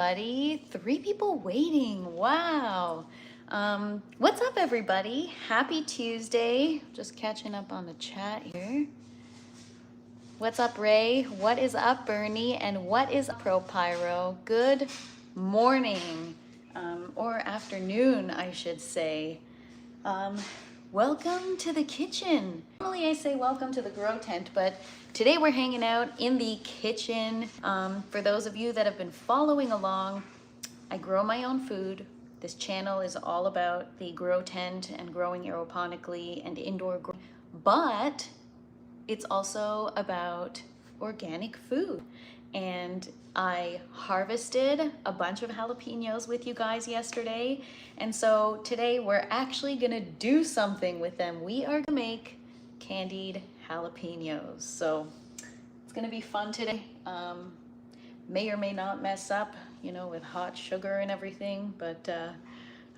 Buddy, 3 people waiting. Wow. What's up, everybody? Happy Tuesday. Just catching up on the chat here. What's up, Ray? What is up, Bernie? And what is up, Pro Pyro? Good morning, or afternoon, I should say. Welcome to the kitchen. Normally I say welcome to the grow tent, but today we're hanging out in the kitchen. For those of you that have been following along, I grow my own food. This channel is all about the grow tent and growing aeroponically and indoor growing, but it's also about organic food. And I harvested a bunch of jalapenos with you guys yesterday. And so today we're actually gonna do something with them. We are gonna make candied jalapenos. So it's gonna be fun today. May or may not mess up, you know, with hot sugar and everything, but I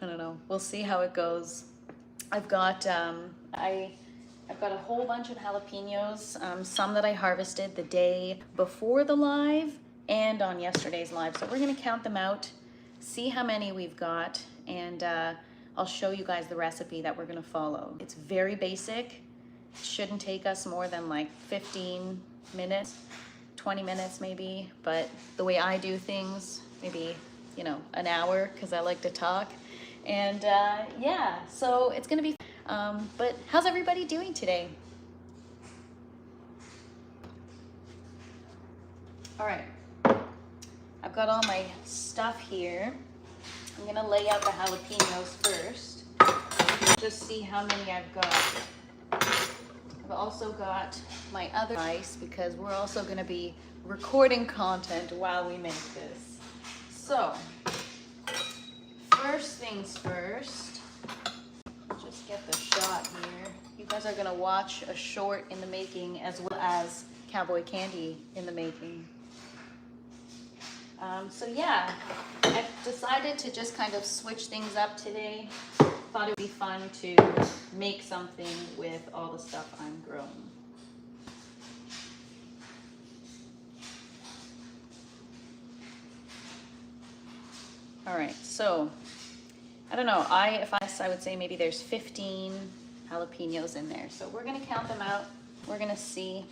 don't know, we'll see how it goes. I've got a whole bunch of jalapenos, some that I harvested the day before the live and on yesterday's live. So we're gonna count them out, see how many we've got, and I'll show you guys the recipe that we're gonna follow. It's very basic. It shouldn't take us more than like 15 minutes, 20 minutes maybe, but the way I do things, maybe, you know, an hour, because I like to talk. And yeah, so it's gonna be but how's everybody doing today? All right, I've got all my stuff here. I'm gonna lay out the jalapenos first. Just see how many I've got. I've also got my other rice because we're also gonna be recording content while we make this. So, first things first. Just get the shot here. You guys are gonna watch a short in the making as well as Cowboy candy in the making. So yeah, I've decided to just kind of switch things up today. Thought it would be fun to make something with all the stuff I'm growing. All right, so I don't know, if I would say maybe there's 15 jalapenos in there. So we're gonna count them out. We're gonna see.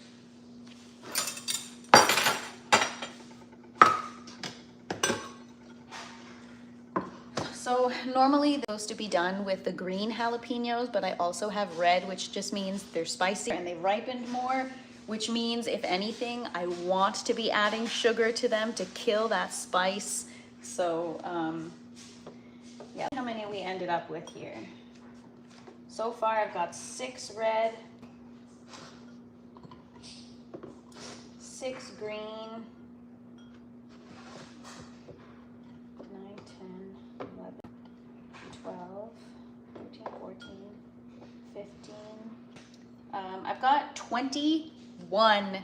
So normally those to be done with the green jalapenos, but I also have red, which just means they're spicy and they ripened more, which means if anything, I want to be adding sugar to them to kill that spice. So, yeah, how many we ended up with here. So far I've got 6 red, 6 green, 9, 10, 11, 12, 13, 14, 15. I've got 21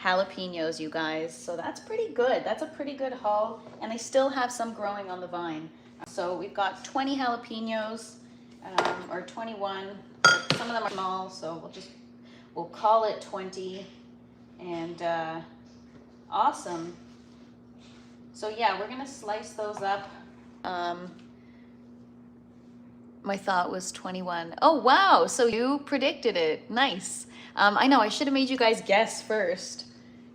jalapenos, you guys. So that's pretty good. That's a pretty good haul. And I still have some growing on the vine. So we've got 20 jalapenos, or 21. Some of them are small, so we'll call it 20. And awesome. So yeah, we're gonna slice those up. My thought was 21. Oh wow, so you predicted it. Nice. I know, I should have made you guys guess first.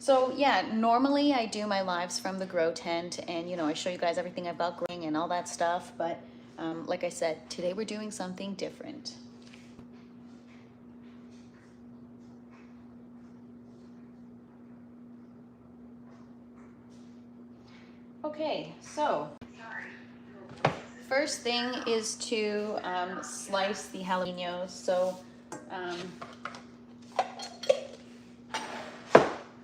So yeah, normally I do my lives from the grow tent and, you know, I show you guys everything I've got growing and all that stuff. But like I said, today we're doing something different. Okay, so first thing is to slice the jalapenos. So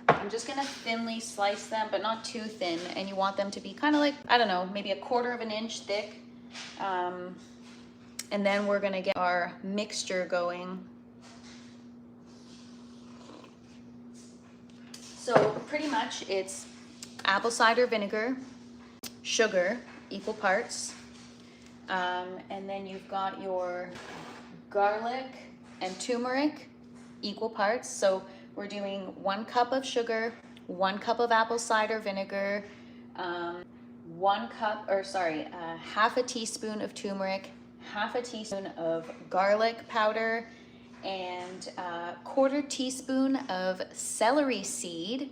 I'm just gonna thinly slice them, but not too thin. And you want them to be kind of like, I don't know, maybe 1/4 of an inch thick. And then we're gonna get our mixture going. So pretty much it's apple cider vinegar, sugar, equal parts. And then you've got your garlic and turmeric, equal parts. So we're doing 1 cup of sugar, 1 cup of apple cider vinegar, half a teaspoon of turmeric, half a teaspoon of garlic powder, and a quarter teaspoon of celery seed,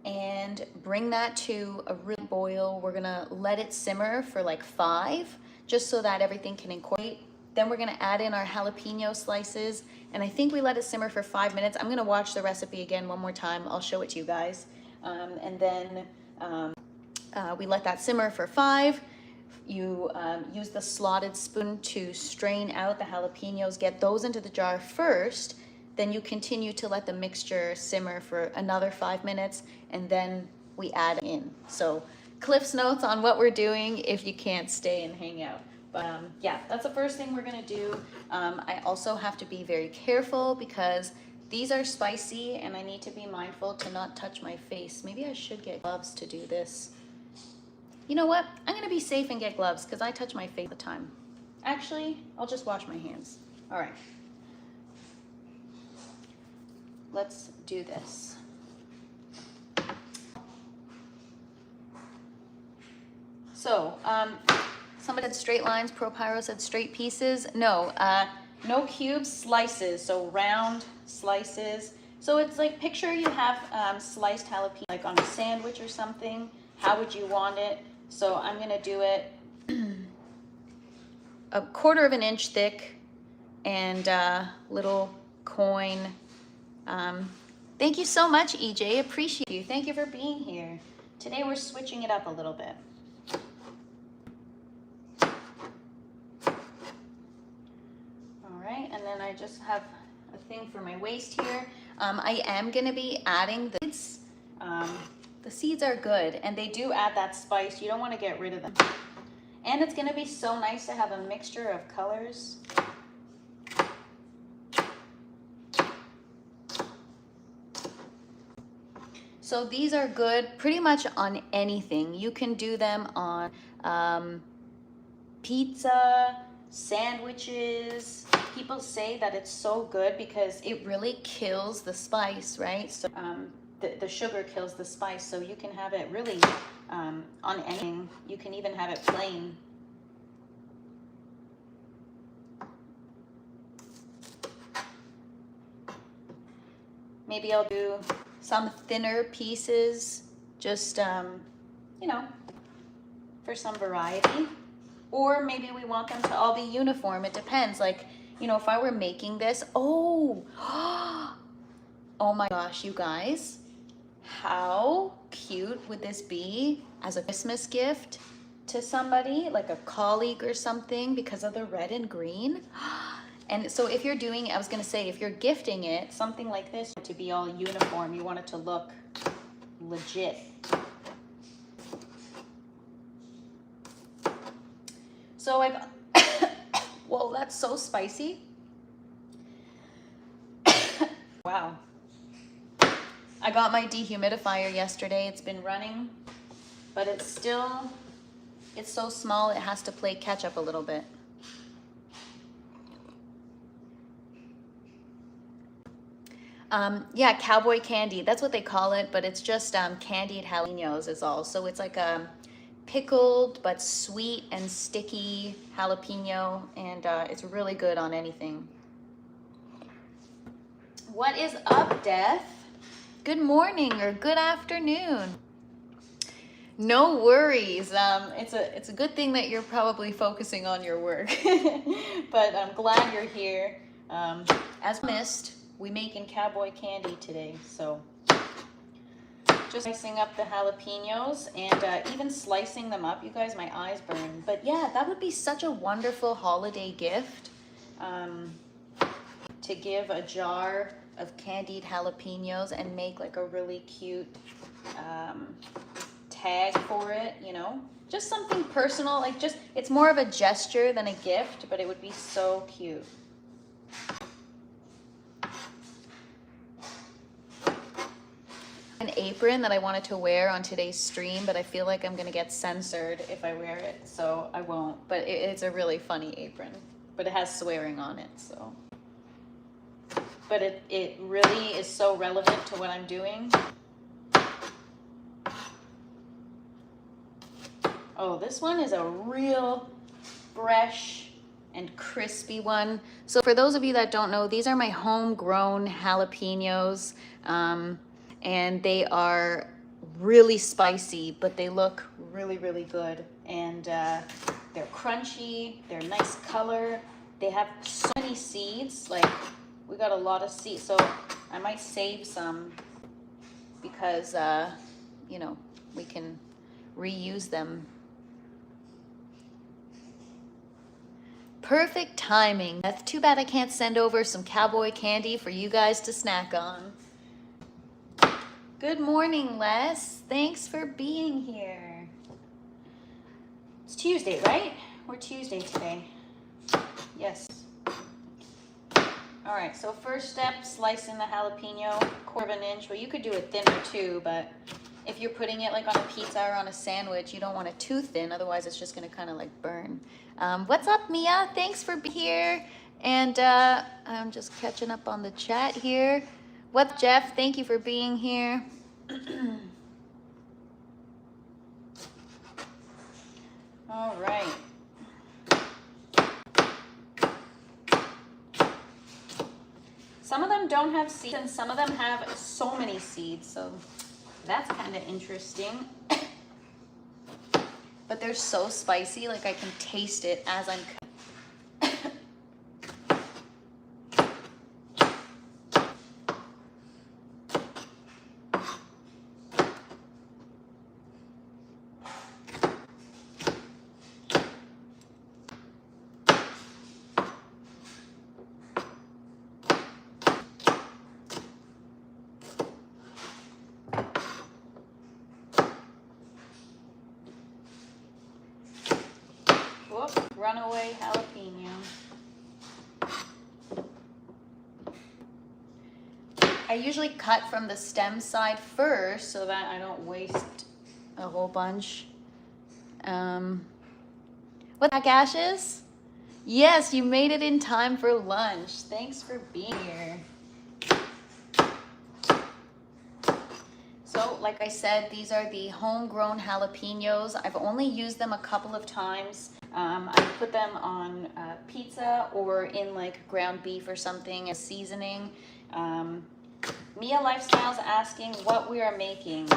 and bring that to a real boil. We're gonna let it simmer for like 5, just so that everything can incorporate. Then we're gonna add in our jalapeno slices, and I think we let it simmer for 5 minutes. I'm gonna watch the recipe again one more time. I'll show it to you guys. And then we let that simmer for 5. You use the slotted spoon to strain out the jalapenos, get those into the jar first, then you continue to let the mixture simmer for another 5 minutes, and then we add in. So Cliff's notes on what we're doing if you can't stay and hang out. But yeah, that's the first thing we're gonna do. I also have to be very careful because these are spicy and I need to be mindful to not touch my face. Maybe I should get gloves to do this. You know what? I'm gonna be safe and get gloves because I touch my face all the time. Actually, I'll just wash my hands. All right. Let's do this. So, somebody said straight lines, ProPyro said straight pieces. No, no cubes, slices, so round slices. So it's like, picture you have sliced jalapeno like on a sandwich or something. How would you want it? So I'm gonna do it a 1/4 of an inch thick, and little coin. Thank you so much, EJ, appreciate you. Thank you for being here. Today we're switching it up a little bit. All right, and then I just have a thing for my waist here. I am gonna be adding the seeds. The seeds are good, and they do add that spice. You don't want to get rid of them. And it's gonna be so nice to have a mixture of colors. So these are good pretty much on anything. You can do them on pizza, sandwiches. People say that it's so good because it really kills the spice, right? So the sugar kills the spice, so you can have it really on anything. You can even have it plain. Maybe I'll do some thinner pieces, just, you know, for some variety. Or maybe we want them to all be uniform. It depends. Like, you know, if I were making this, oh my gosh, you guys, how cute would this be as a Christmas gift to somebody, like a colleague or something, because of the red and green? And so if you're doing, I was gonna say, if you're gifting it, something like this, to be all uniform, you want it to look legit. So I've, whoa, that's so spicy. Wow. I got my dehumidifier yesterday. It's been running, but it's so small, it has to play catch up a little bit. Yeah, cowboy candy, that's what they call it, but it's just candied jalapenos is all. So it's like a pickled but sweet and sticky jalapeno, and it's really good on anything. What is up, Death? Good morning or good afternoon. No worries. It's a good thing that you're probably focusing on your work, but I'm glad you're here. As missed, we making cowboy candy today, so just slicing up the jalapenos and even slicing them up. You guys, my eyes burn. But yeah, that would be such a wonderful holiday gift, to give a jar of candied jalapenos and make like a really cute tag for it, you know? Just something personal, like just, it's more of a gesture than a gift, but it would be so cute. An apron that I wanted to wear on today's stream, but I feel like I'm gonna get censored if I wear it, so I won't. But it's a really funny apron, but it has swearing on it, so. But it really is so relevant to what I'm doing. Oh, this one is a real fresh and crispy one. So for those of you that don't know, these are my homegrown jalapenos, and they are really spicy, but they look really, really good. And they're crunchy, they're nice color. They have so many seeds, like we got a lot of seeds. So I might save some because, you know, we can reuse them. Perfect timing. That's too bad I can't send over some CowBoy candy for you guys to snack on. Good morning, Les. Thanks for being here. It's Tuesday, right? We're Tuesday today. Yes. All right, so first step, slicing the jalapeno, 1/4 inch. Well, you could do it thinner too, but if you're putting it like on a pizza or on a sandwich, you don't want it too thin, otherwise it's just gonna kind of like burn. What's up, Mia? Thanks for being here. And I'm just catching up on the chat here. What's Jeff? Thank you for being here. All right. Some of them don't have seeds and some of them have so many seeds, so that's kind of interesting. But they're so spicy, like I can taste it as I'm cutting. Runaway jalapeno. I usually cut from the stem side first so that I don't waste a whole bunch. What the heck, Ashes? Yes, you made it in time for lunch. Thanks for being here. So, like I said, these are the homegrown jalapenos. I've only used them a couple of times. I put them on pizza or in like ground beef or something as seasoning. Mia Lifestyle's asking what we are making.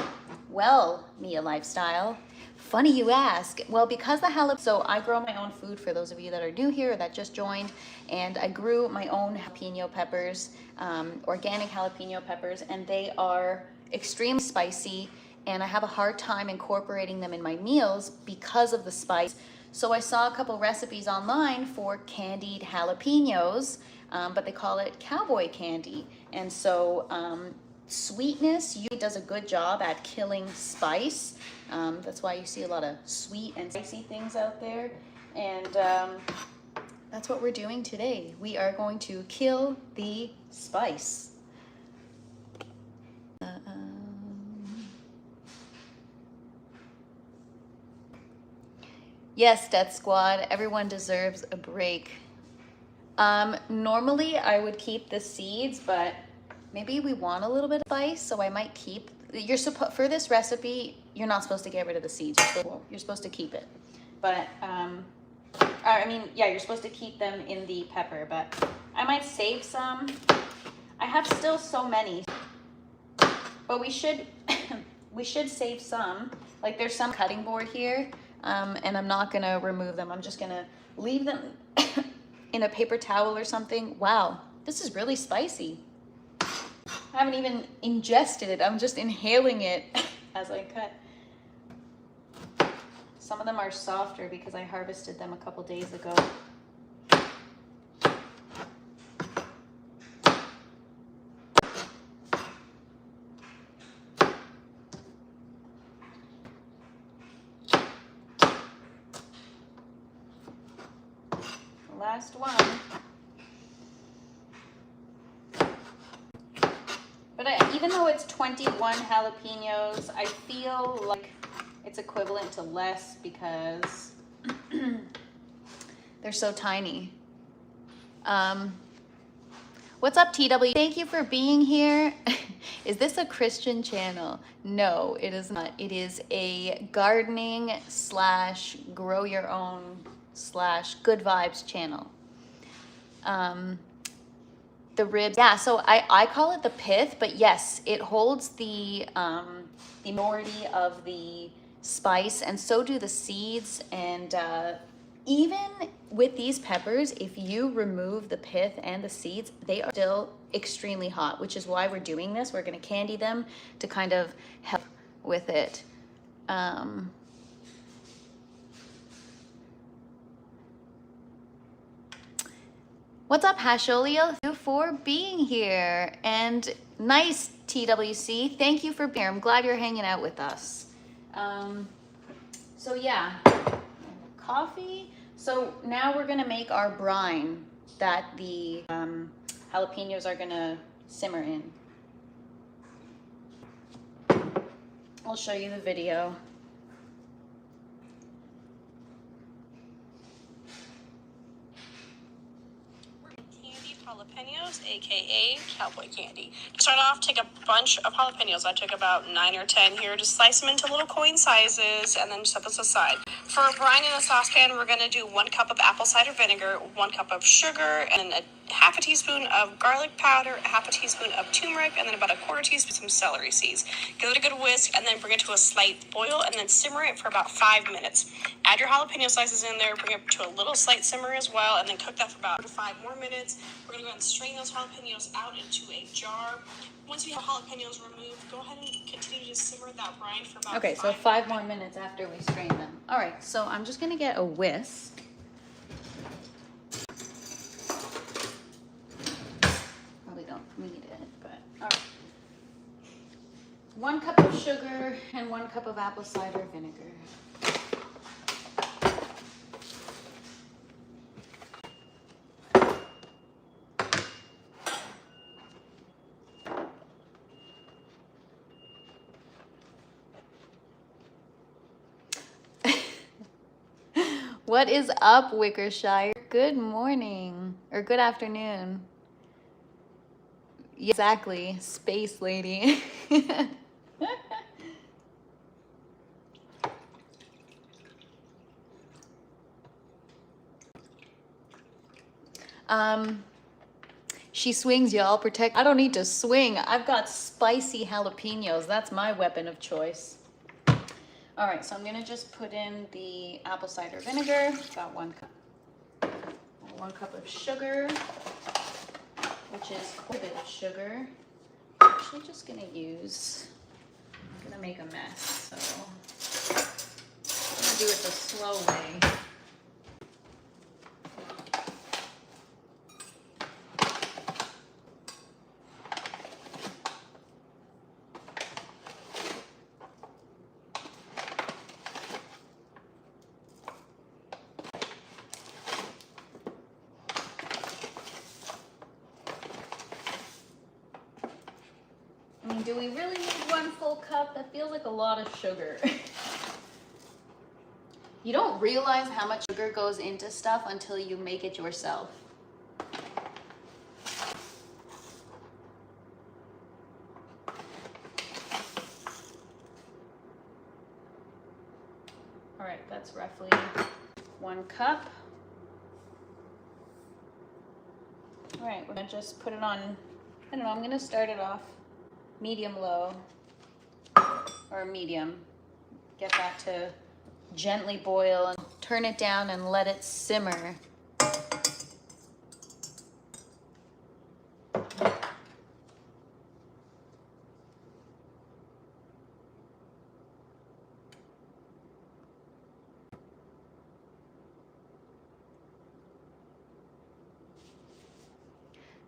Well, Mia Lifestyle, funny you ask. Well, because the jalapeno, so I grow my own food for those of you that are new here or that just joined, and I grew my own jalapeno peppers, organic jalapeno peppers, and they are extremely spicy, and I have a hard time incorporating them in my meals because of the spice. So I saw a couple recipes online for candied jalapenos, but they call it cowboy candy. And so sweetness usually does a good job at killing spice. That's why you see a lot of sweet and spicy things out there. And that's what we're doing today. We are going to kill the spice. Yes, Death Squad, everyone deserves a break. Normally I would keep the seeds, but maybe we want a little bit of spice, so I might keep. For this recipe, you're not supposed to get rid of the seeds. You're supposed to keep it. But I mean, yeah, you're supposed to keep them in the pepper, but I might save some. I have still so many, but we should we should save some. Like there's some cutting board here. And I'm not gonna remove them. I'm just gonna leave them in a paper towel or something. Wow, this is really spicy. I haven't even ingested it. I'm just inhaling it as I cut. Some of them are softer because I harvested them a couple days ago. Last one. But even though it's 21 jalapenos, I feel like it's equivalent to less because they're so tiny. What What's up, TW? Thank you for being here. Is this a Christian channel? No, it is not. It is a gardening slash grow your own slash good vibes channel. The ribs, yeah, so I call it the pith, but yes, it holds the minority of the spice, and so do the seeds. And even with these peppers, if you remove the pith and the seeds, they are still extremely hot, which is why we're doing this. We're gonna candy them to kind of help with it. What's up, Hasholio? Thank you for being here. And nice, TWC. Thank you for being here. I'm glad you're hanging out with us. So yeah, coffee. So now we're gonna make our brine that the jalapenos are gonna simmer in. I'll show you the video. Jalapenos, aka cowboy candy. To start off, take a bunch of jalapenos. I took about 9 or 10 here. Just slice them into little coin sizes and then set this aside. For brine in a saucepan, we're going to do 1 cup of apple cider vinegar, 1 cup of sugar, and then half a teaspoon of garlic powder, half a teaspoon of turmeric, and then about a 1/4 teaspoon of some celery seeds. Give it a good whisk and then bring it to a slight boil and then simmer it for about 5 minutes. Add your jalapeno slices in there, bring it to a little slight simmer as well, and then cook that for about 5 more minutes. We're going to go ahead and strain those jalapenos out into a jar. Once you have jalapenos removed, go ahead and continue to simmer that brine for about Okay, so 5 more minutes after we strain them. All right, so I'm just gonna get a whisk. Probably don't need it, but all right. 1 cup of sugar and 1 cup of apple cider vinegar. What is up, Wickershire? Good morning, or good afternoon. Yeah, exactly, space lady. She swings, y'all. Protect. I don't need to swing. I've got spicy jalapenos. That's my weapon of choice. All right, so I'm gonna just put in the apple cider vinegar. Got 1 cup. 1 cup of sugar, which is quite a bit of sugar. I'm actually just gonna use, I'm gonna make a mess, so I'm gonna do it the slow way. Do we really need 1 full cup? That feels like a lot of sugar. You don't realize how much sugar goes into stuff until you make it yourself. All right, that's roughly 1 cup. All right, we're gonna just put it on, I don't know, I'm gonna start it off medium low, or medium. Get that to gently boil and turn it down and let it simmer.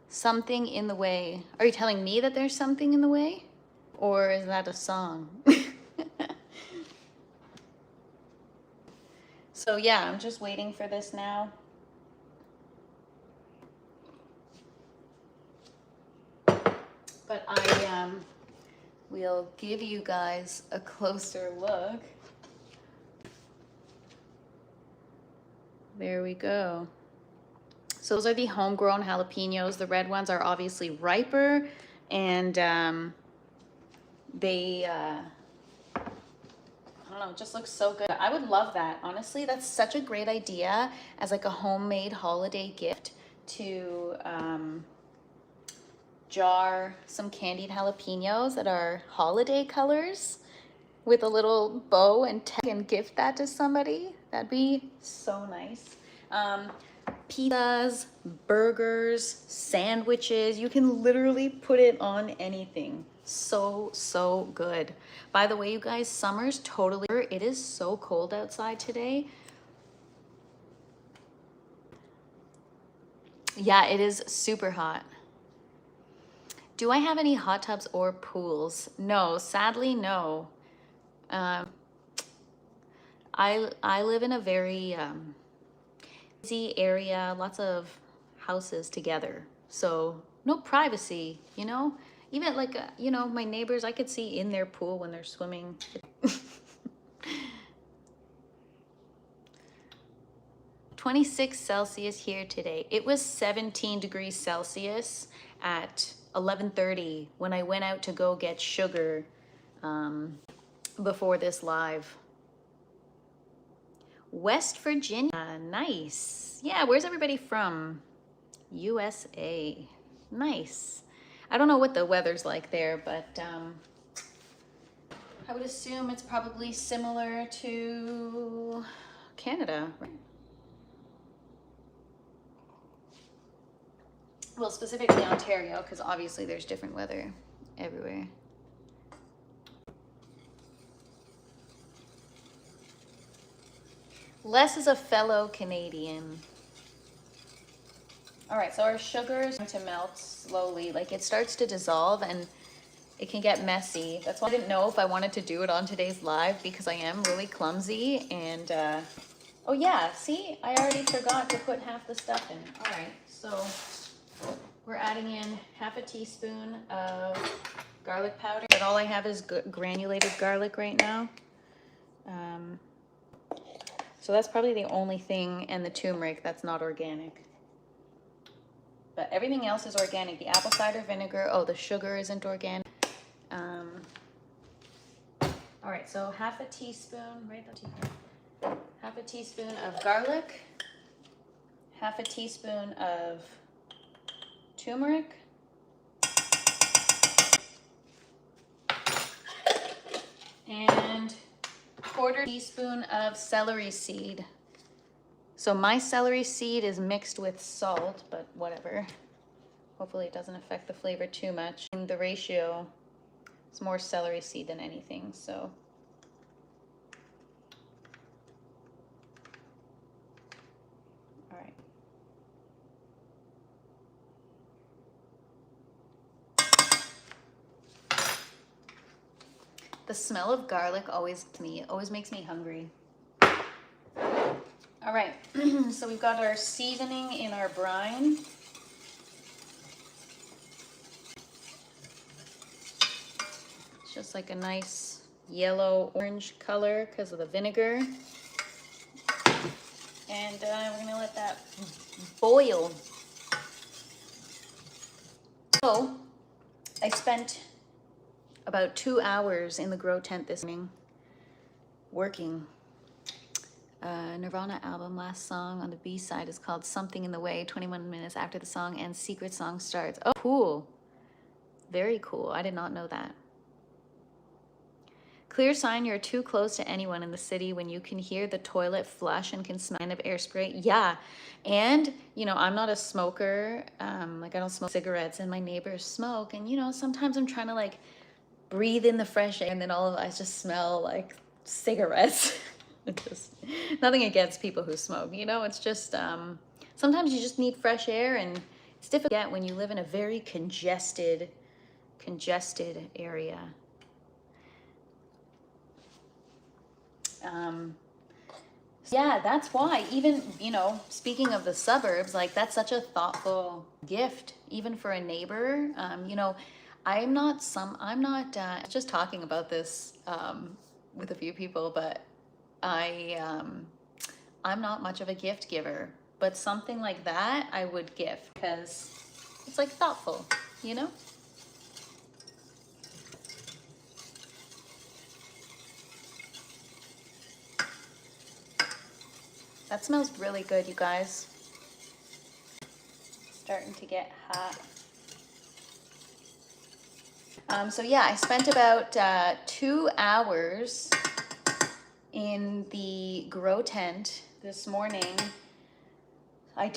Something in the way. Are you telling me that there's something in the way? Or is that a song? So yeah, I'm just waiting for this now. But I will give you guys a closer look. There we go. So those are the homegrown jalapenos. The red ones are obviously riper, and they, I don't know, it just looks so good. I would love that, honestly. That's such a great idea as like a homemade holiday gift to jar some candied jalapenos that are holiday colors with a little bow and tag and gift that to somebody. That'd be so nice. Pizzas, burgers, sandwiches. You can literally put it on anything. So, so good. By the way, you guys, summer's totally, it is so cold outside today. Yeah, it is super hot. Do I have any hot tubs or pools? No, sadly, no. I live in a very busy area, lots of houses together, so no privacy, you know? Even like, you know, my neighbors, I could see in their pool when they're swimming. 26 Celsius here today. It was 17 degrees Celsius at 11:30 when I went out to go get sugar before this live. West Virginia, nice. Yeah, where's everybody from? USA, nice. I don't know what the weather's like there, but I would assume it's probably similar to Canada, right? Well, specifically Ontario, because obviously there's different weather everywhere. Les is a fellow Canadian. All right, so our sugar is going to melt slowly. Like it starts to dissolve and it can get messy. That's why I didn't know if I wanted to do it on today's live because I am really clumsy and, oh yeah, see, I already forgot to put half the stuff in. All right, so we're adding in half a teaspoon of garlic powder. But all I have is granulated garlic right now. So that's probably the only thing, and the turmeric that's not organic. But everything else is organic. The apple cider vinegar, oh, the sugar isn't organic. All right, so half a teaspoon, right? Half a teaspoon of garlic, half a teaspoon of turmeric, and quarter teaspoon of celery seed. So my celery seed is mixed with salt, but whatever. Hopefully it doesn't affect the flavor too much. And the ratio is more celery seed than anything, so. All right. The smell of garlic always makes me hungry. All right, so we've got our seasoning in our brine. It's just like a nice yellow-orange color because of the vinegar. And we're gonna let that boil. So I spent about 2 hours in the grow tent this morning working. Nirvana album, last song on the B side is called Something in the Way, 21 minutes after the song and secret song starts. Oh, cool. Very cool. I did not know that. Clear sign you're too close to anyone in the city when you can hear the toilet flush and can smell of air spray. Yeah. And, you know, I'm not a smoker. Like I don't smoke cigarettes and my neighbors smoke. And, you know, sometimes I'm trying to like breathe in the fresh air and then all of I just smell like cigarettes. Just nothing against people who smoke, you know, it's just sometimes you just need fresh air and it's difficult to get when you live in a very congested area. Yeah, that's why even, you know, speaking of the suburbs, like that's such a thoughtful gift, even for a neighbor. You know, I'm not just talking about this with a few people, but I'm not much of a gift giver. but something like that I would gift because it's like thoughtful, you know? That smells really good, you guys. Starting to get hot. So yeah, I spent about 2 hours in the grow tent this morning. I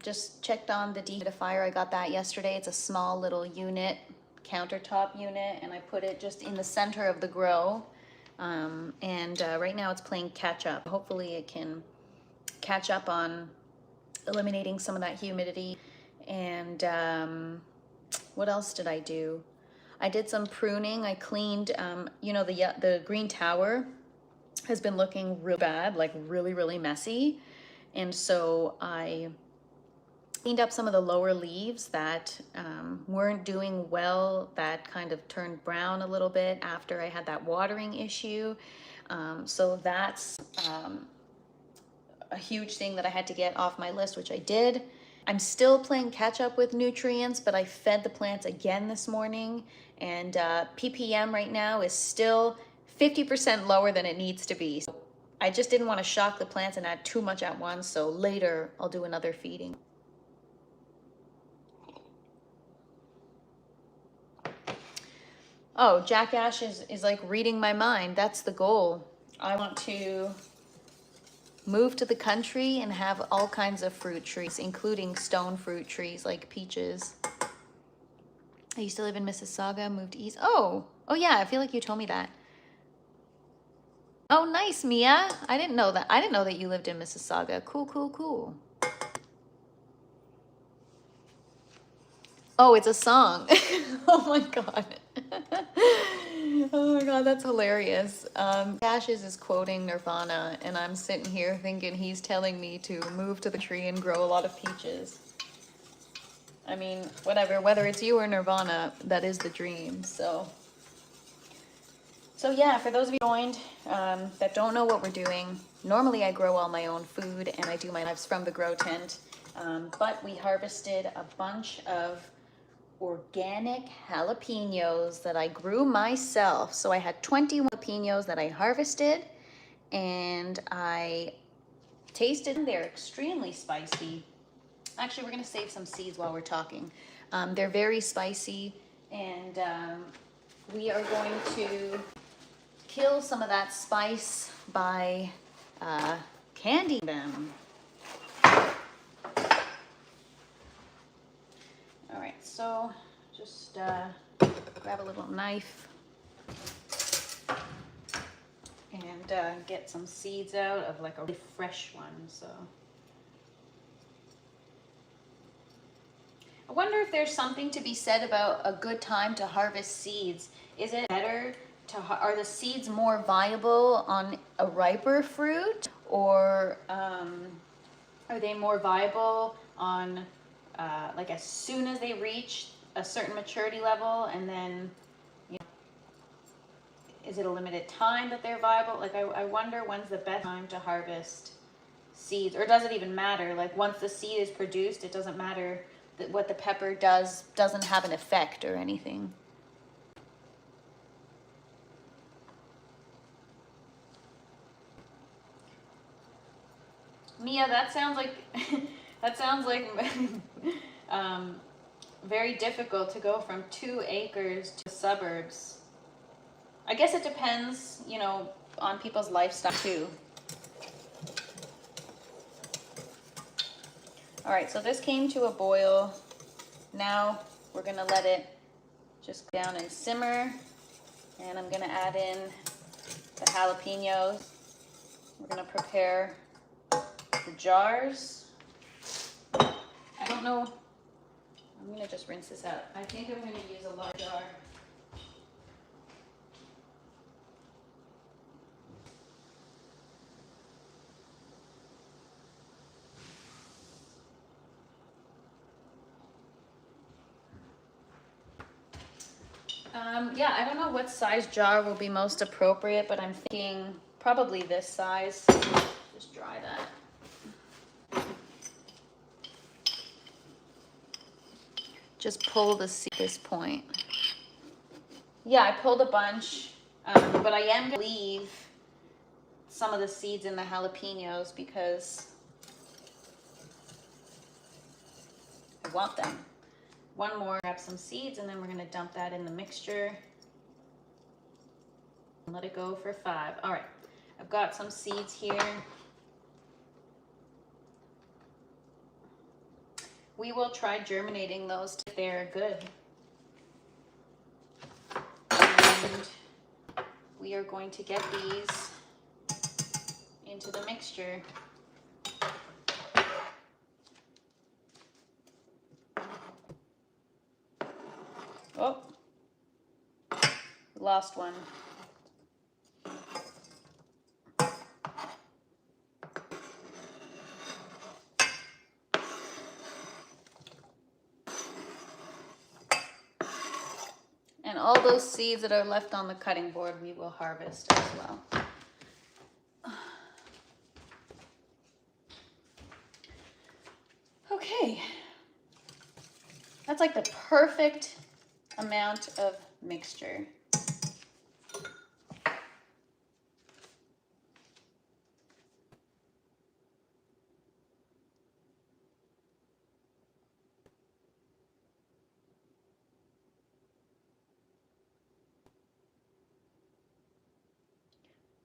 just checked on the dehumidifier. I got that yesterday. It's a small little unit, countertop unit, and I put it just in the center of the grow. Right now it's playing catch up. Hopefully it can catch up on eliminating some of that humidity. And what else did I do? I did some pruning. I cleaned, you know, the green tower has been looking real bad, like really, really messy. And so I cleaned up some of the lower leaves that weren't doing well, that kind of turned brown a little bit after I had that watering issue. So that's a huge thing that I had to get off my list, which I did. I'm still playing catch up with nutrients, but I fed the plants again this morning, and ppm right now is still 50% lower than it needs to be. So I just didn't want to shock the plants and add too much at once, so later I'll do another feeding. Oh, Jack Ash is like reading my mind. That's the goal. I want to move to the country and have all kinds of fruit trees, including stone fruit trees like peaches. I used to live in Mississauga, moved east. Oh yeah, I feel like you told me that. Oh, nice, Mia. I didn't know that. I didn't know that you lived in Mississauga. Cool, cool, cool. Oh, it's a song. Oh my God. Oh my God, that's hilarious. Ashes is quoting Nirvana, and I'm sitting here thinking he's telling me to move to the tree and grow a lot of peaches. I mean, whatever, whether it's you or Nirvana, that is the dream. So yeah, for those of you who joined that don't know what we're doing, normally I grow all my own food and I do my lives from the grow tent, but we harvested a bunch of organic jalapenos that I grew myself. So I had 20 jalapenos that I harvested, and I tasted them. They're extremely spicy. Actually, we're gonna save some seeds while we're talking. They're very spicy, and we are going to kill some of that spice by candying them. All right, so just grab a little knife and get some seeds out of like a really fresh one. So I wonder if there's something to be said about a good time to harvest seeds. Is it better to, are the seeds more viable on a riper fruit, or are they more viable on like as soon as they reach a certain maturity level, and then, you know, is it a limited time that they're viable? Like I wonder when's the best time to harvest seeds, or does it even matter? Like once the seed is produced, it doesn't matter that what the pepper does doesn't have an effect or anything. Mia, that sounds like that sounds like very difficult to go from 2 acres to the suburbs. I guess it depends, you know, on people's lifestyle too. All right, so this came to a boil. Now we're gonna let it just go down and simmer, and I'm gonna add in the jalapenos. We're gonna prepare the jars. I don't know, I'm gonna just rinse this out. I think I'm gonna use a large jar. Yeah, I don't know what size jar will be most appropriate, but I'm thinking probably this size. Just dry that. Just pull the seed at this point. Yeah, I pulled a bunch, but I am gonna leave some of the seeds in the jalapenos because I want them. One more, grab some seeds, and then we're gonna dump that in the mixture. Let it go for 5. All right, I've got some seeds here. We will try germinating those if they're good. And we are going to get these into the mixture. Oh, lost one. And all those seeds that are left on the cutting board, we will harvest as well. Okay, that's like the perfect amount of mixture.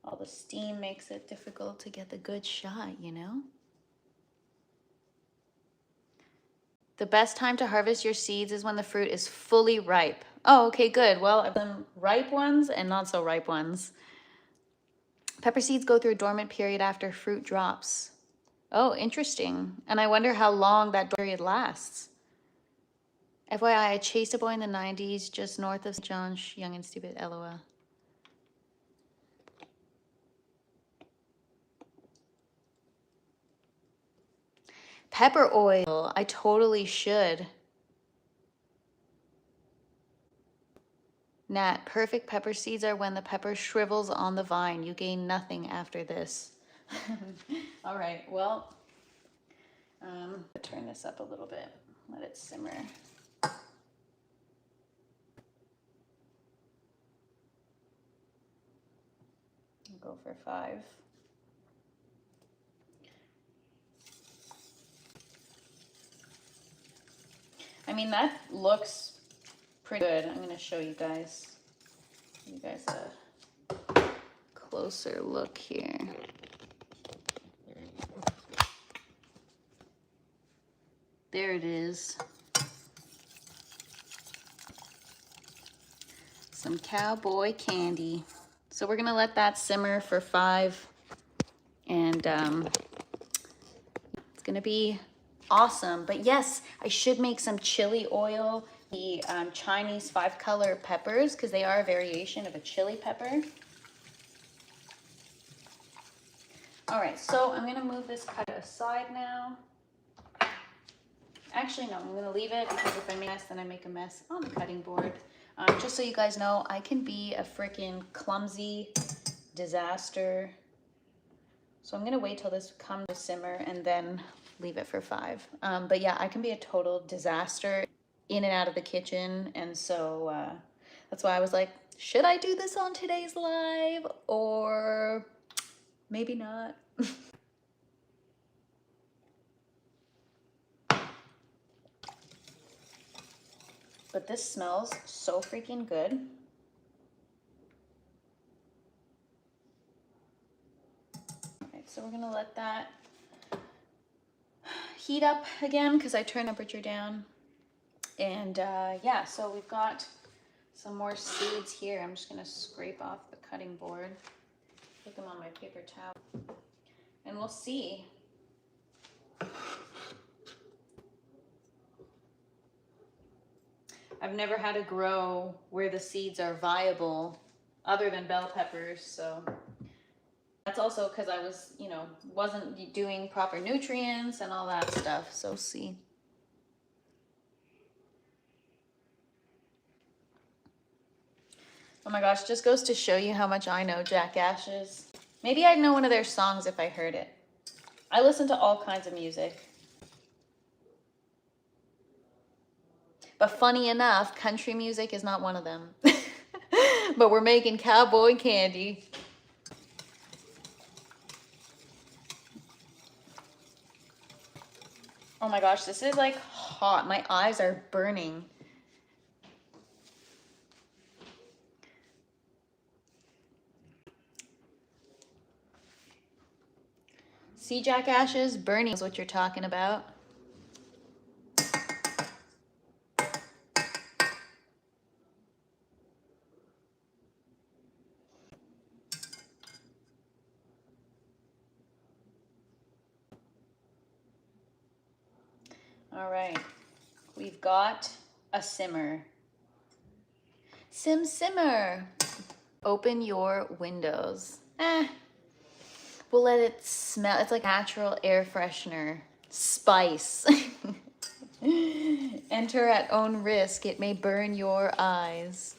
All the steam makes it difficult to get the good shot, you know? The best time to harvest your seeds is when the fruit is fully ripe. Oh, okay, good. Well, I've done ripe ones and not so ripe ones. Pepper seeds go through a dormant period after fruit drops. Oh, interesting. And I wonder how long that period lasts. FYI, I chased a boy in the 90s just north of St. John. Young and stupid, LOL. Pepper oil. I totally should. Nat, perfect pepper seeds are when the pepper shrivels on the vine. You gain nothing after this. All right, well, turn this up a little bit. Let it simmer. I'll go for 5. I mean, that looks pretty good. I'm gonna show you guys. You guys a closer look here. There it is. Some CowBoy candy. So we're gonna let that simmer for 5, and it's gonna be awesome. But yes, I should make some chili oil, the Chinese 5-color peppers, because they are a variation of a chili pepper. All right, so I'm gonna move this cut aside now. Actually, no, I'm gonna leave it because if I make a mess, then I make a mess on the cutting board. Just so you guys know, I can be a freaking clumsy disaster. So I'm gonna wait till this comes to simmer and then leave it for 5. But yeah, I can be a total disaster in and out of the kitchen. And so that's why I was like, should I do this on today's live or maybe not? But this smells so freaking good. All right, so we're gonna let that heat up again because I turned temperature down. And yeah, so we've got some more seeds here. I'm just gonna scrape off the cutting board, put them on my paper towel, and we'll see. I've never had to grow where the seeds are viable other than bell peppers, so that's also because I was, you know, wasn't doing proper nutrients and all that stuff, so see. Oh my gosh, just goes to show you how much I know jackashes. Maybe I'd know one of their songs if I heard it. I listen to all kinds of music. But funny enough, country music is not one of them. But we're making cowboy candy. Oh my gosh, this is like hot. My eyes are burning. Sea jack ashes, burning is what you're talking about. All right, we've got a simmer. Simmer. Open your windows. We'll let it smell. It's like natural air freshener. Spice. Enter at own risk. It may burn your eyes.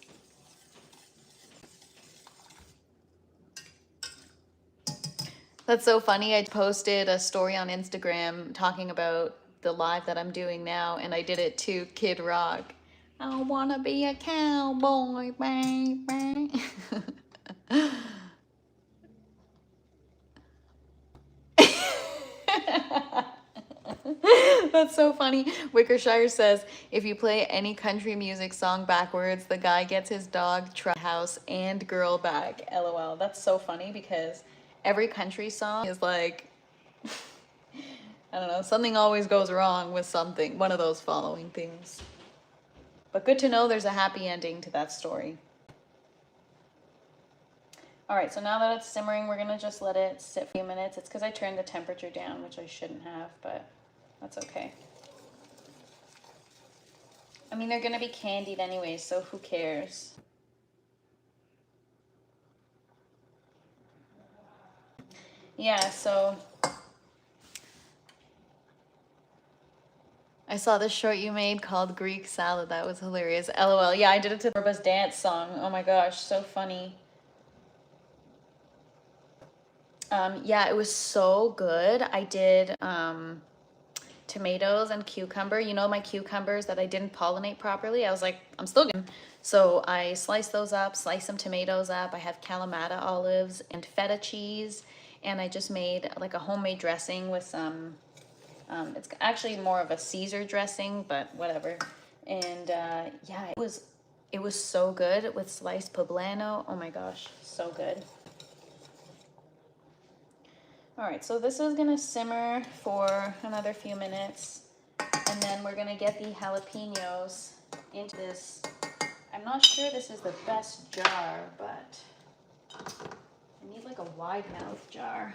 That's so funny. I posted a story on Instagram talking about the live that I'm doing now, and I did it to Kid Rock. I wanna be a cowboy, baby. That's so funny. Wickershire says, if you play any country music song backwards, the guy gets his dog, truck, house, and girl back. LOL. That's so funny because every country song is like, I don't know, something always goes wrong with something, one of those following things. But good to know there's a happy ending to that story. All right, so now that it's simmering, we're gonna just let it sit for a few minutes. It's because I turned the temperature down, which I shouldn't have, but that's okay. I mean, they're gonna be candied anyway, so who cares? Yeah, so I saw this short you made called Greek Salad. That was hilarious. LOL. Yeah, I did it to Borba's dance song. Oh my gosh, so funny. Yeah, it was so good. I did tomatoes and cucumber. You know, my cucumbers that I didn't pollinate properly. I was like, I'm still gonna. So I sliced those up, sliced some tomatoes up. I have Kalamata olives and feta cheese. And I just made like a homemade dressing with some, it's actually more of a Caesar dressing, but whatever. And yeah, it was so good with sliced poblano. Oh my gosh, so good. All right, so this is gonna simmer for another few minutes, and then we're gonna get the jalapenos into this. I'm not sure this is the best jar, but I need like a wide mouth jar.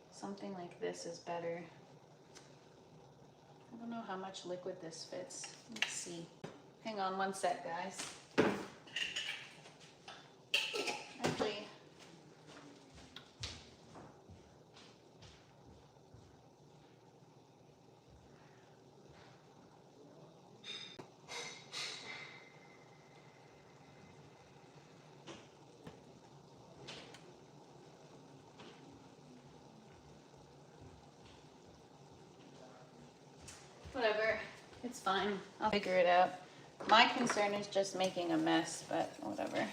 Something like this is better. I don't know how much liquid this fits. Let's see. Hang on one sec, guys. Actually, whatever. It's fine. I'll figure it out. My concern is just making a mess, but whatever.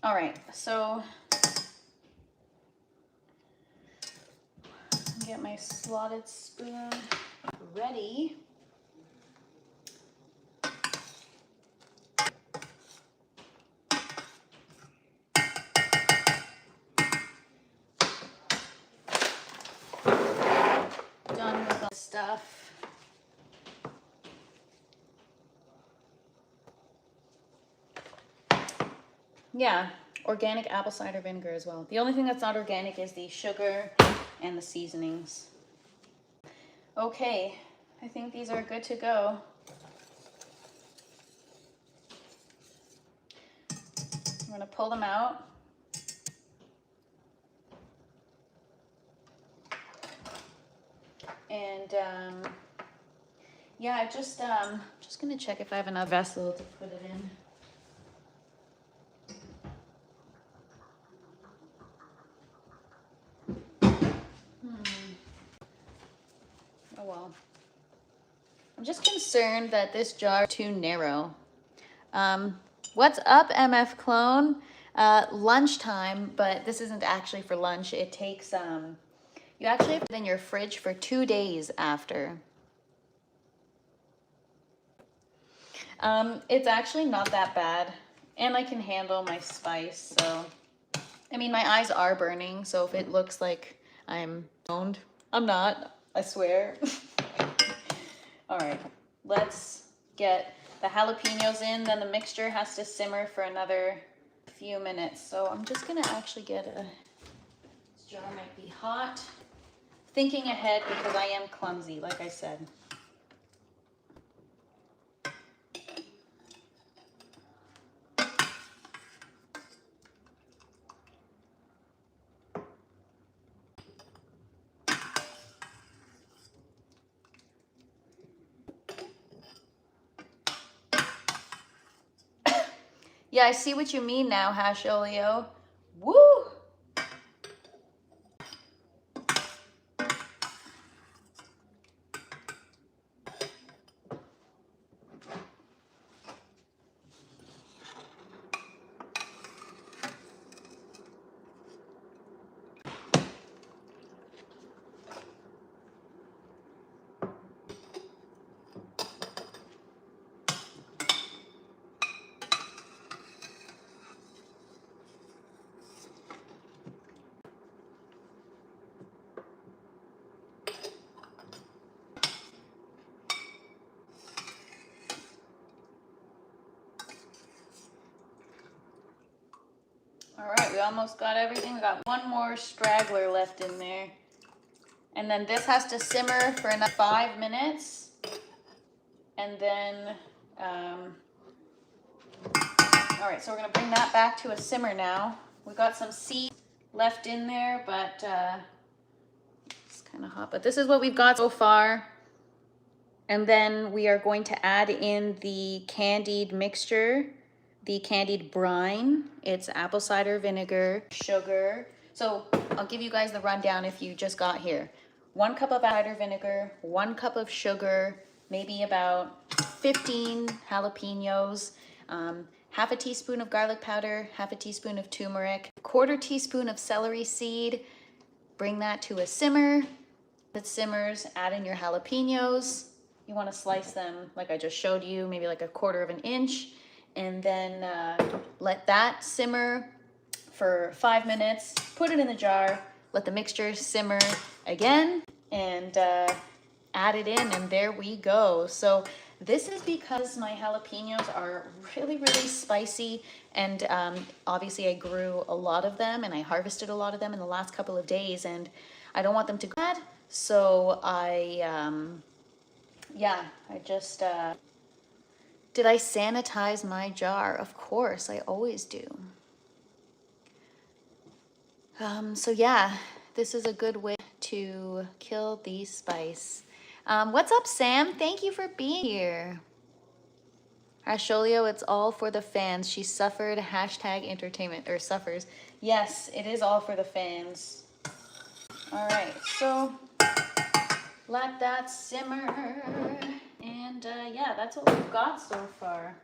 All right, so get my slotted spoon ready. Done with all the stuff. Yeah, organic apple cider vinegar as well. The only thing that's not organic is the sugar and the seasonings. Okay, I think these are good to go. I'm gonna pull them out. And yeah, just gonna check if I have enough vessel to put it in. Oh well. I'm just concerned that this jar is too narrow. What's up, MF Clone? Lunchtime, but this isn't actually for lunch. It takes, you actually have to put it in your fridge for 2 days after. It's actually not that bad, and I can handle my spice, so. I mean, my eyes are burning, so if it looks like I'm stoned, I'm not, I swear. All right, let's get the jalapenos in, then the mixture has to simmer for another few minutes. So I'm just gonna actually get this jar might be hot. Thinking ahead because I am clumsy, like I said. Yeah, I see what you mean now, Hash Oleo. Woo! All right, we almost got everything. We got one more straggler left in there. And then this has to simmer for another 5 minutes. And then, all right, so we're gonna bring that back to a simmer now. We got some seeds left in there, but it's kind of hot. But this is what we've got so far. And then we are going to add in the candied mixture, the candied brine. It's apple cider vinegar, sugar. So I'll give you guys the rundown if you just got here. 1 cup of cider vinegar, 1 cup of sugar, maybe about 15 jalapenos, half a teaspoon of garlic powder, half a teaspoon of turmeric, 1/4 teaspoon of celery seed. Bring that to a simmer. If it simmers, add in your jalapenos. You want to slice them like I just showed you, maybe like 1/4 of an inch, and then let that simmer for 5 minutes. Put it in the jar, let the mixture simmer again, and add it in, and there we go. So this is because my jalapenos are really, really spicy, and obviously I grew a lot of them and I harvested a lot of them in the last couple of days, and I don't want them to go bad. So yeah, I just, did I sanitize my jar? Of course, I always do. So yeah, this is a good way to kill the spice. What's up, Sam? Thank you for being here. Asholio, it's all for the fans. She suffered #entertainment, or suffers. Yes, it is all for the fans. All right, so let that simmer. And yeah, that's what we've got so far.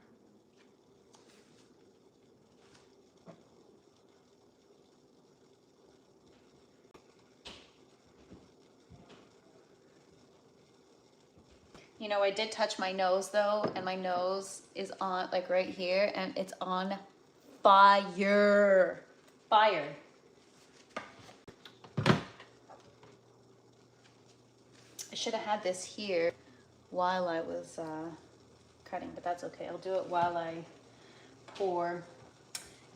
You know, I did touch my nose though, and my nose is on, like right here, and it's on fire. Fire. I should have had this here while I was cutting, but that's okay. I'll do it while I pour.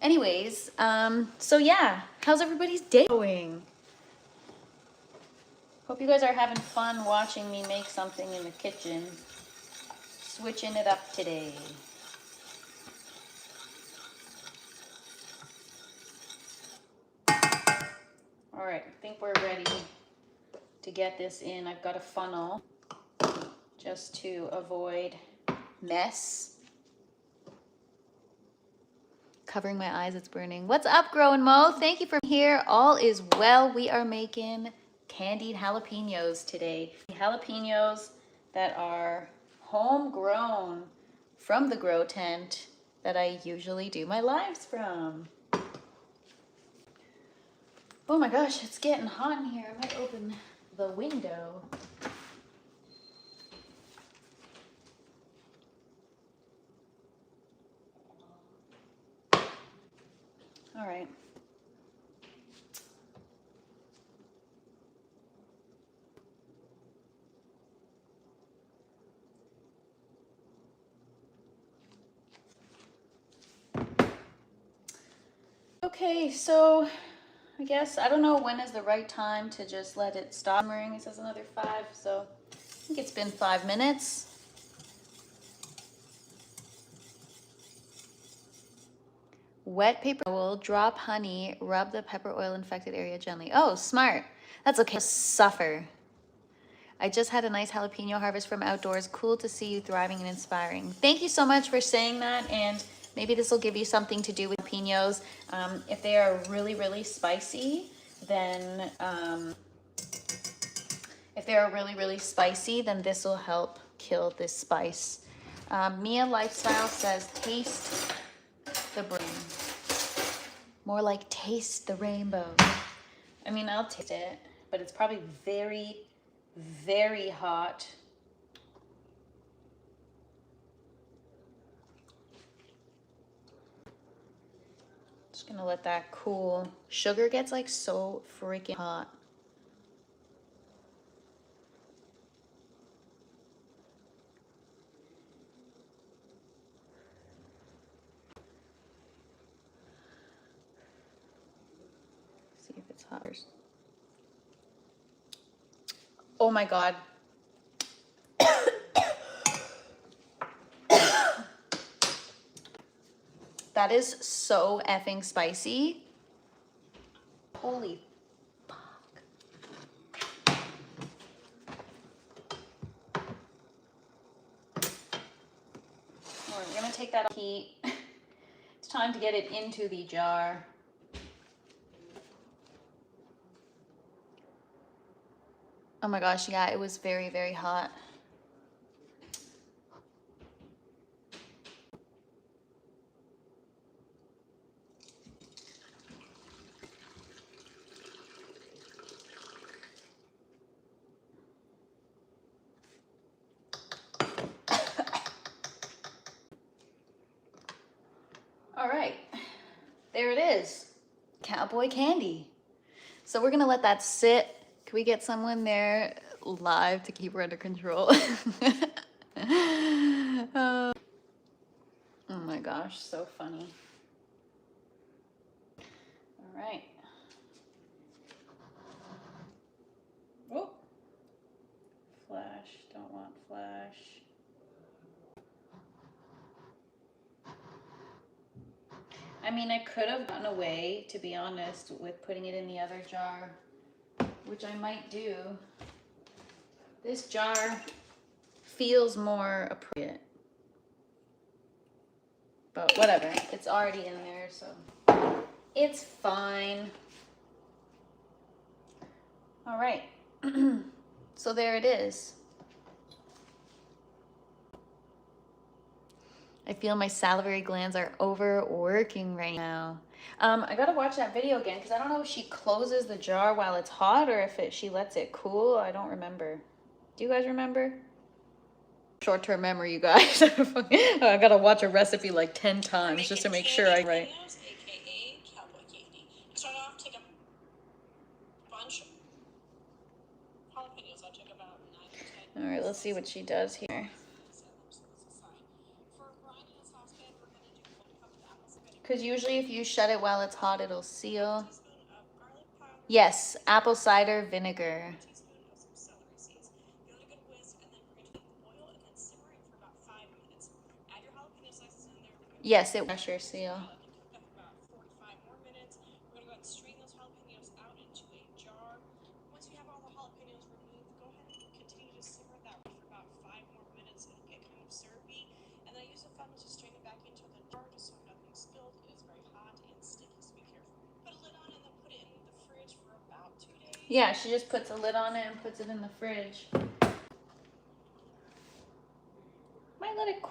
Anyways, so yeah, how's everybody's day going? Hope you guys are having fun watching me make something in the kitchen. Switching it up today. All right, I think we're ready to get this in. I've got a funnel just to avoid mess. Covering my eyes, it's burning. What's up, Grow and Mo? Thank you for being here. All is well. We are making candied jalapenos today. jalapenos that are homegrown from the grow tent that I usually do my lives from. Oh my gosh, it's getting hot in here. I might open the window. All right. Okay, so I guess, I don't know when is the right time to just let it stop simmering. It says another 5, so I think it's been 5 minutes. Wet paper towel, drop honey, rub the pepper oil infected area gently. Oh, smart. That's okay. Suffer. I just had a nice jalapeno harvest from outdoors. Cool to see you thriving and inspiring. Thank you so much for saying that, and maybe this will give you something to do with jalapenos. If they are really, really spicy, then this will help kill this spice. Mia Lifestyle says, taste the brine. More like taste the rainbow. I mean, I'll taste it, but it's probably very, very hot. Just gonna let that cool. Sugar gets like so freaking hot. See if it's hot. Oh my God. That is so effing spicy. Holy fuck. We're gonna take that heat. It's time to get it into the jar. Oh my gosh, yeah, it was very, very hot. All right, there it is, cowboy candy. So we're gonna let that sit. Can we get someone there live to keep her under control? Oh my gosh, so funny. All right. Oh, flash, don't want flash. I mean, I could have gotten away, to be honest, with putting it in the other jar, which I might do. This jar feels more appropriate. But whatever, it's already in there, so it's fine. All right, so there it is. I feel my salivary glands are overworking right now. I gotta watch that video again because I don't know if she closes the jar while it's hot or if she lets it cool. I don't remember. Do you guys remember? Short-term memory, you guys. I gotta watch a recipe like 10 times just to make sure I'm right. AKA cowboy candy. To start off, take a bunch of jalapenos. I took about 9 to 10. All right, let's see what she does here. Because usually if you shut it while it's hot, it'll seal. Yes, apple cider vinegar. Yes, it will pressure seal. Yeah, she just puts a lid on it and puts it in the fridge.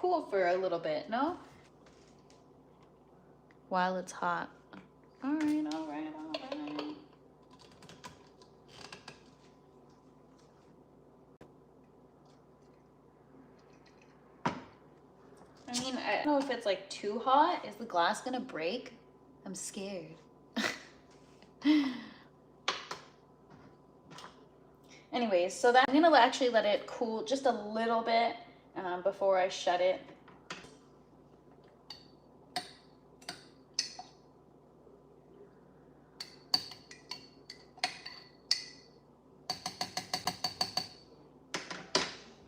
cool for a little bit, no? While it's hot. All right, all right, all right. I mean, I don't know if it's like too hot. Is the glass gonna break? I'm scared. Anyways, so that I'm gonna actually let it cool just a little bit before I shut it.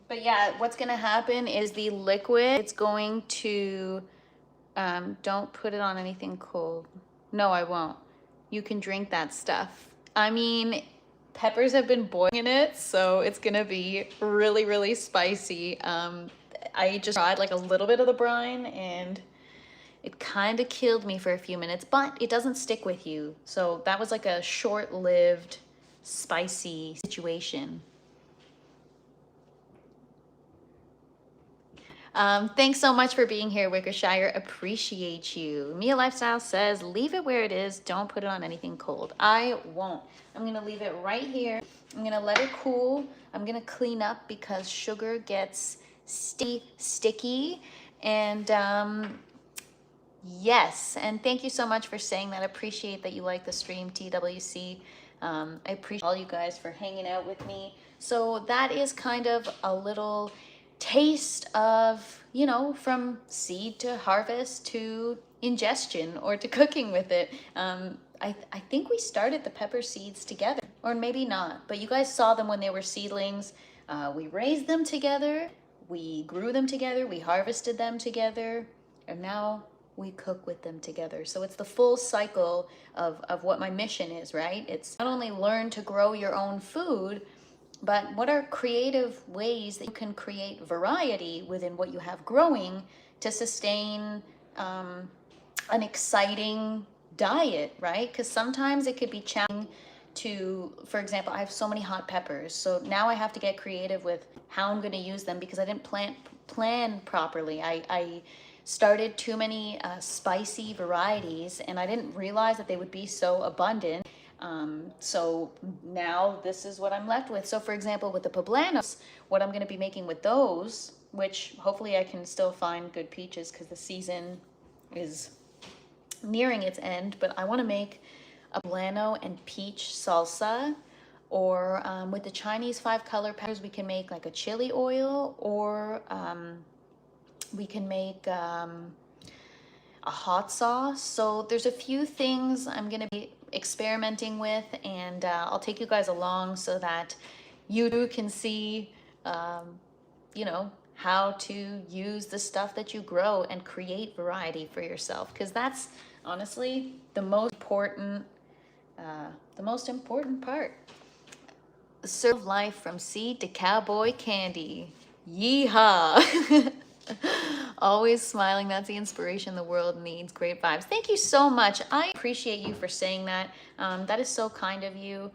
But yeah, what's gonna happen is the liquid, it's going to, don't put it on anything cold. No, I won't. You can drink that stuff. I mean, peppers have been boiling in it, so it's gonna be really, really spicy. I just tried like a little bit of the brine and it kind of killed me for a few minutes, but it doesn't stick with you. So that was like a short-lived, spicy situation. Thanks so much for being here, Wickershire. Appreciate you. Mia Lifestyle says, leave it where it is. Don't put it on anything cold. I won't. I'm going to leave it right here. I'm going to let it cool. I'm going to clean up because sugar gets sticky. And yes, and thank you so much for saying that. I appreciate that you like the stream, TWC. I appreciate all you guys for hanging out with me. So that is kind of a little taste of, you know, from seed to harvest to ingestion or to cooking with it. I think we started the pepper seeds together, or maybe not, but you guys saw them when they were seedlings. We raised them together, we grew them together, we harvested them together, and now we cook with them together. So it's the full cycle of what my mission is, right? It's not only learn to grow your own food, but what are creative ways that you can create variety within what you have growing to sustain an exciting diet, right? Because sometimes it could be challenging to, for example, I have so many hot peppers. So now I have to get creative with how I'm going to use them because I didn't plan properly. I started too many spicy varieties and I didn't realize that they would be so abundant. So now this is what I'm left with. So for example, with the poblanos, what I'm going to be making with those, which hopefully I can still find good peaches because the season is nearing its end, but I want to make a poblano and peach salsa, or with the Chinese 5-color peppers, we can make like a chili oil, or we can make a hot sauce. So there's a few things I'm going to be experimenting with, and I'll take you guys along so that you too can see, you know, how to use the stuff that you grow and create variety for yourself, because that's honestly the most important part. Serve life from seed to cowboy candy. Yeehaw! Always smiling. That's the inspiration the world needs. Great vibes. Thank you so much. I appreciate you for saying that. That is so kind of you.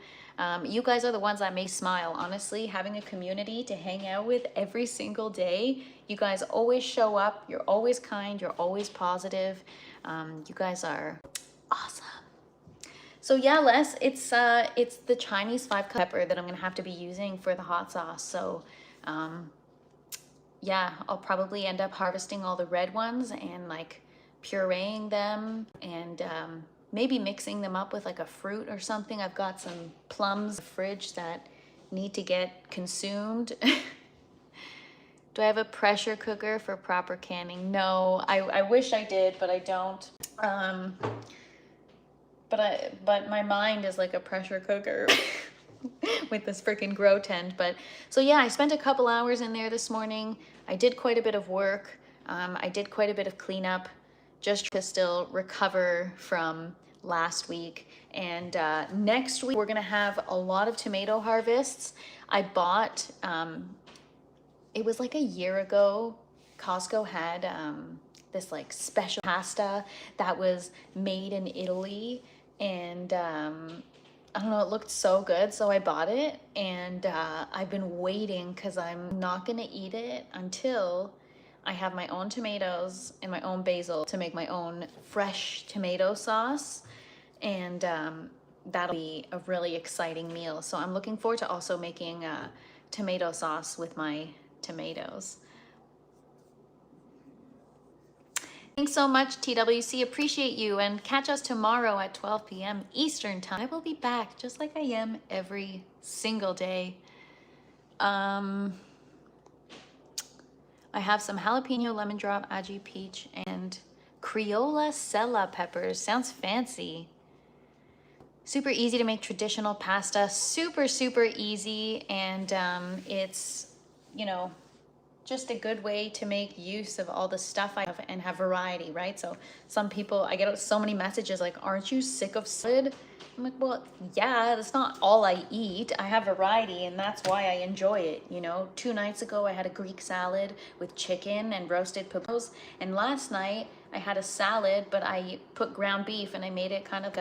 You guys are the ones that make me smile. Honestly, having a community to hang out with every single day. You guys always show up. You're always kind. You're always positive. You guys are awesome. So yeah, Les, it's the Chinese 5-color pepper that I'm gonna have to be using for the hot sauce. So yeah, I'll probably end up harvesting all the red ones and like pureeing them and maybe mixing them up with like a fruit or something. I've got some plums in the fridge that need to get consumed. Do I have a pressure cooker for proper canning? No, I wish I did, but I don't. But my mind is like a pressure cooker with this freaking grow tent. But so yeah, I spent a couple hours in there this morning. I did quite a bit of work. I did quite a bit of cleanup just to still recover from last week. And next week we're gonna have a lot of tomato harvests. I bought, it was like a year ago, Costco had this like special pasta that was made in Italy, and I don't know, it looked so good, so I bought it, and I've been waiting because I'm not gonna eat it until I have my own tomatoes and my own basil to make my own fresh tomato sauce. And that'll be a really exciting meal. So I'm looking forward to also making tomato sauce with my tomatoes. Thanks so much, TWC. Appreciate you. And catch us tomorrow at 12 p.m. Eastern Time. I will be back just like I am every single day. I have some jalapeno, lemon drop, aji peach, and Criolla Sella peppers. Sounds fancy. Super easy to make traditional pasta. Super, super easy. And it's, you know, just a good way to make use of all the stuff I have and have variety, right? So some people, I get so many messages like, aren't you sick of salad? I'm like, well, yeah, that's not all I eat. I have variety, and that's why I enjoy it. You know, 2 nights ago, I had a Greek salad with chicken and roasted potatoes. And last night, I had a salad, but I put ground beef and I made it kind of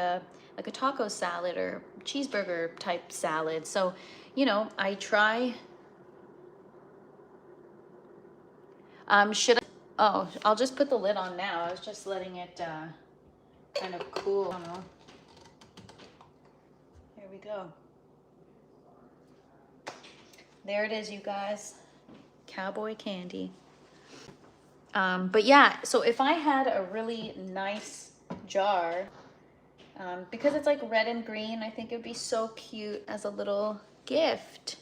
like a taco salad or cheeseburger type salad. So, you know, I try. Should I? Oh, I'll just put the lid on now. I was just letting it kind of cool. I don't know. Here we go. There it is, you guys. Cowboy candy. But yeah, so if I had a really nice jar, because it's like red and green, I think it would be so cute as a little gift.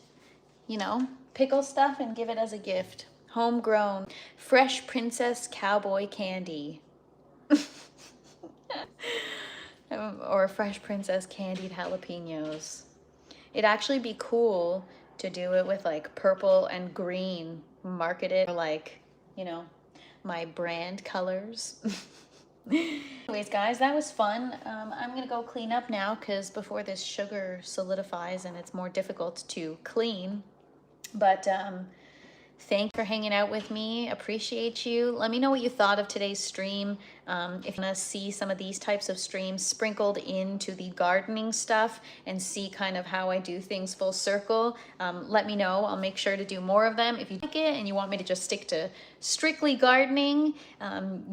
You know, pickle stuff and give it as a gift. Homegrown, fresh princess cowboy candy. Or fresh princess candied jalapenos. It'd actually be cool to do it with like purple and green. Market it for like, you know, my brand colors. Anyways, guys, that was fun. I'm gonna go clean up now because before this sugar solidifies and it's more difficult to clean. But thanks for hanging out with me. Appreciate you. Let me know what you thought of today's stream. If you want to see some of these types of streams sprinkled into the gardening stuff and see kind of how I do things full circle, let me know. I'll make sure to do more of them. If you like it and you want me to just stick to strictly gardening,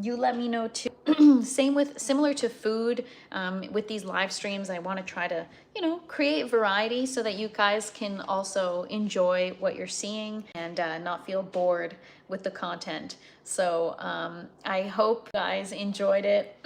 you let me know too. Similar to food, with these live streams, I want to try to, you know, create variety so that you guys can also enjoy what you're seeing and not feel bored with the content. So I hope you guys enjoyed it.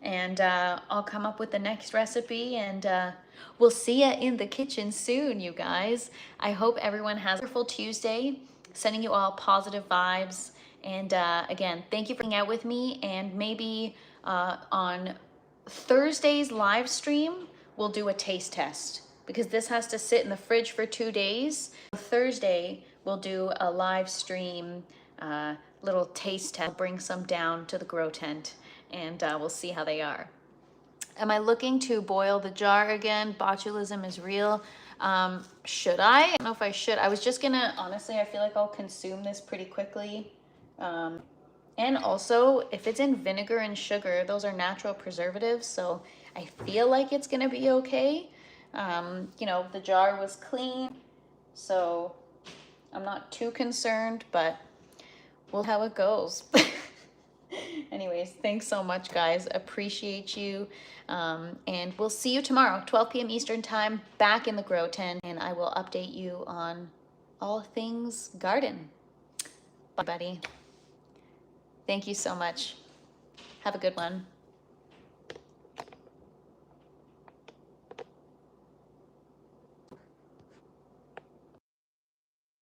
And I'll come up with the next recipe, and we'll see you in the kitchen soon, you guys. I hope everyone has a wonderful Tuesday. Sending you all positive vibes. And again, thank you for hanging out with me. And maybe on Thursday's live stream, we'll do a taste test because this has to sit in the fridge for 2 days. Thursday, we'll do a live stream little taste test. I'll bring some down to the grow tent and we'll see how they are. Am I looking to boil the jar again? Botulism is real. Should I? I don't know if I should. I was just gonna, honestly, I feel like I'll consume this pretty quickly. And also, if it's in vinegar and sugar, those are natural preservatives, so I feel like it's gonna be okay. You know, the jar was clean, so I'm not too concerned, but we'll see how it goes. Anyways, thanks so much, guys. Appreciate you. And we'll see you tomorrow, 12 p.m. Eastern Time, back in the grow tent, and I will update you on all things garden. Bye, buddy. Thank you so much. Have a good one.